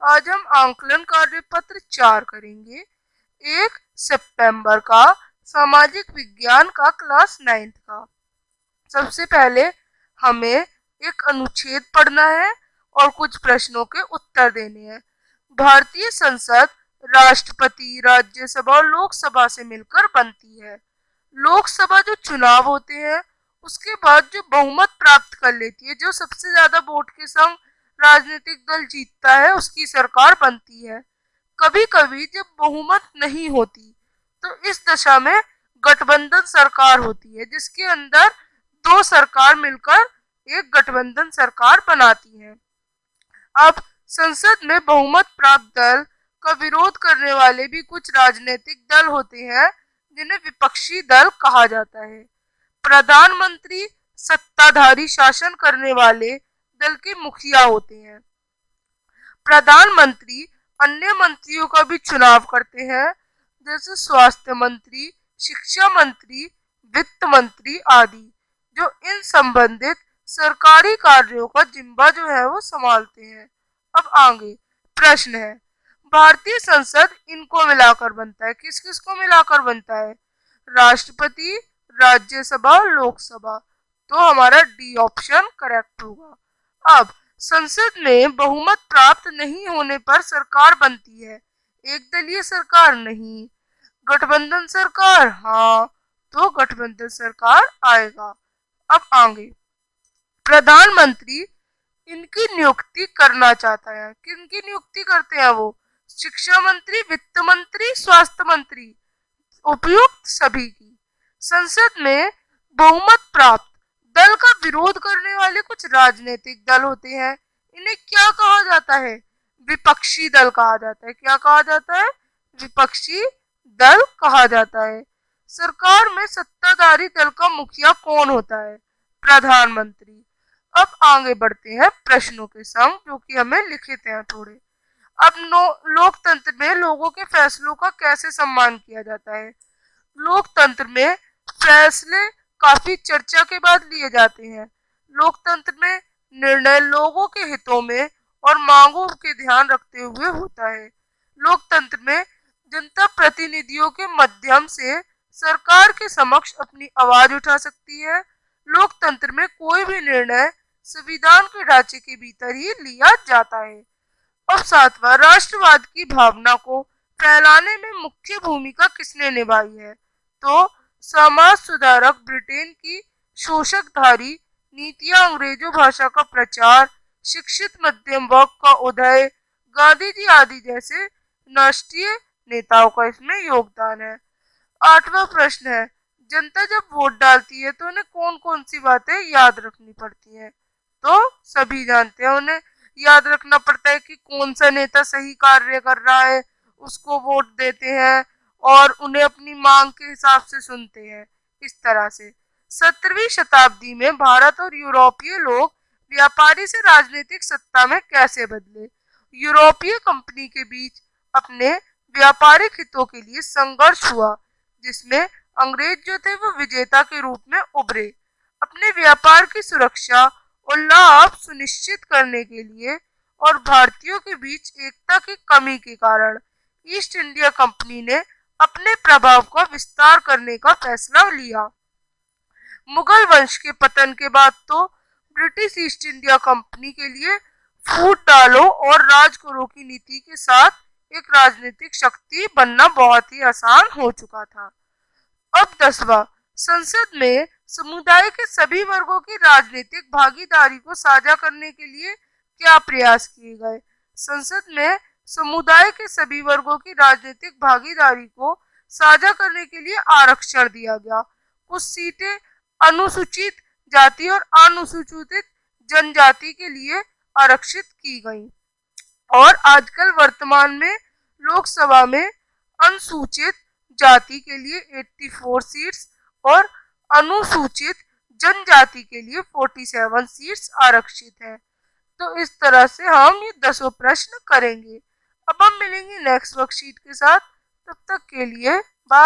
आज हम आंकलन कार्य पत्र 4 करेंगे। 1 सितंबर का सामाजिक विज्ञान का क्लास 9th का। सबसे पहले हमें एक अनुच्छेद पढ़ना है और कुछ प्रश्नों के उत्तर देने हैं। भारतीय संसद राष्ट्रपति, राज्यसभा और लोकसभा से मिलकर बनती है। लोकसभा जो चुनाव होते हैं उसके बाद जो बहुमत प्राप्त कर लेती है, जो सबसे ज्यादा वोट के संग राजनीतिक दल जीतता है, उसकी सरकार बनती है। कभी कभी जब बहुमत नहीं होती तो इस दशा में गठबंधन सरकार होती है, जिसके अंदर दो सरकार मिलकर एक गठबंधन सरकार बनाती है। अब संसद में बहुमत प्राप्त दल का विरोध करने वाले भी कुछ राजनीतिक दल होते हैं, जिन्हें विपक्षी दल कहा जाता है। प्रधानमंत्री सत्ताधारी शासन करने वाले दल के मुखिया होते हैं। प्रधानमंत्री अन्य मंत्रियों का भी चुनाव करते हैं, जैसे स्वास्थ्य मंत्री, शिक्षा मंत्री, वित्त मंत्री आदि, जो इन संबंधित सरकारी कार्यों का जिम्मा जो है वो संभालते हैं। अब आगे प्रश्न है, भारतीय संसद इनको मिलाकर बनता है। किस किस को मिलाकर बनता है? राष्ट्रपति, राज्यसभा, लोकसभा। तो हमारा डी ऑप्शन करेक्ट होगा। अब संसद में बहुमत प्राप्त नहीं होने पर सरकार बनती है। एक दलीय सरकार नहीं, गठबंधन सरकार हाँ, तो गठबंधन सरकार आएगा। अब आगे प्रधानमंत्री इनकी नियुक्ति करना चाहता है। किनकी नियुक्ति करते हैं वो? शिक्षा मंत्री, वित्त मंत्री, स्वास्थ्य मंत्री, उपयुक्त सभी की। संसद में बहुमत प्राप्त दल का विरोध करने वाले कुछ राजनीतिक दल होते हैं। इन्हें क्या कहा जाता है? विपक्षी दल कहा जाता है। क्या कहा जाता है? विपक्षी दल कहा जाता है। सरकार में सत्ताधारी दल का मुखिया कौन होता है? प्रधानमंत्री। अब आगे बढ़ते हैं प्रश्नों के संग, जो कि हमें लिखित हैं थोड़े। अब लोकतंत्र में लोगों के फैसलों का कैसे सम्मान किया जाता है? लोकतंत्र में फैसले काफी चर्चा के बाद लिए जाते हैं। लोकतंत्र में निर्णय लोगों के हितों में और मांगों के ध्यान रखते हुए होता है। लोकतंत्र में जनता प्रतिनिधियों के माध्यम से सरकार के समक्ष अपनी आवाज उठा सकती है। लोकतंत्र में कोई भी निर्णय संविधान के ढांचे के भीतर ही लिया जाता है। और सातवां, राष्ट्रवाद की भावना को फैलाने में मुख्य भूमिका किसने निभाई है? तो समाज सुधारक ब्रिटेन की शोषकधारी नीतियां, अंग्रेजों भाषा का प्रचार, शिक्षित मध्यम वर्ग का उदय, गांधी जी आदि जैसे राष्ट्रीय नेताओं का इसमें योगदान है। आठवां प्रश्न है, जनता जब वोट डालती है तो उन्हें कौन कौन सी बातें याद रखनी पड़ती हैं? तो सभी जानते हैं, उन्हें याद रखना पड़ता है कि कौन सा नेता सही कार्य कर रहा है, उसको वोट देते हैं और उन्हें अपनी मांग के हिसाब से सुनते हैं। इस तरह से 17वीं शताब्दी में भारत और यूरोपीय लोग व्यापारी से राजनीतिक सत्ता में कैसे बदले? यूरोपीय कंपनी के बीच अपने व्यापारिक हितों के लिए संघर्ष हुआ, जिसमें अंग्रेज जो थे वो विजेता के रूप में उभरे। अपने व्यापार की सुरक्षा और लाभ सुनिश्चित करने के लिए और भारतीयों के बीच एकता की कमी के कारण ईस्ट इंडिया कंपनी ने अपने प्रभाव का विस्तार करने का फैसला लिया। मुगल वंश के पतन के बाद तो ब्रिटिश ईस्ट इंडिया कंपनी के लिए फूट डालो और राज करो की नीति के साथ एक राजनीतिक शक्ति बनना बहुत ही आसान हो चुका था। अब 10वां, संसद में समुदाय के सभी वर्गों की राजनीतिक भागीदारी को साझा करने के लिए क्या प्रयास किए गए? संसद में समुदाय के सभी वर्गों की राजनीतिक भागीदारी को साझा करने के लिए आरक्षण दिया गया। कुछ सीटें अनुसूचित जाति और अनुसूचित जनजाति के लिए आरक्षित की गई। और आजकल वर्तमान में लोकसभा में अनुसूचित जाति के लिए 84 सीट्स और अनुसूचित जनजाति के लिए 47 सीट्स आरक्षित हैं। तो इस तरह से हम ये 10 प्रश्न करेंगे। अब हम मिलेंगे नेक्स्ट वर्कशीट के साथ। तब तक के लिए बाय।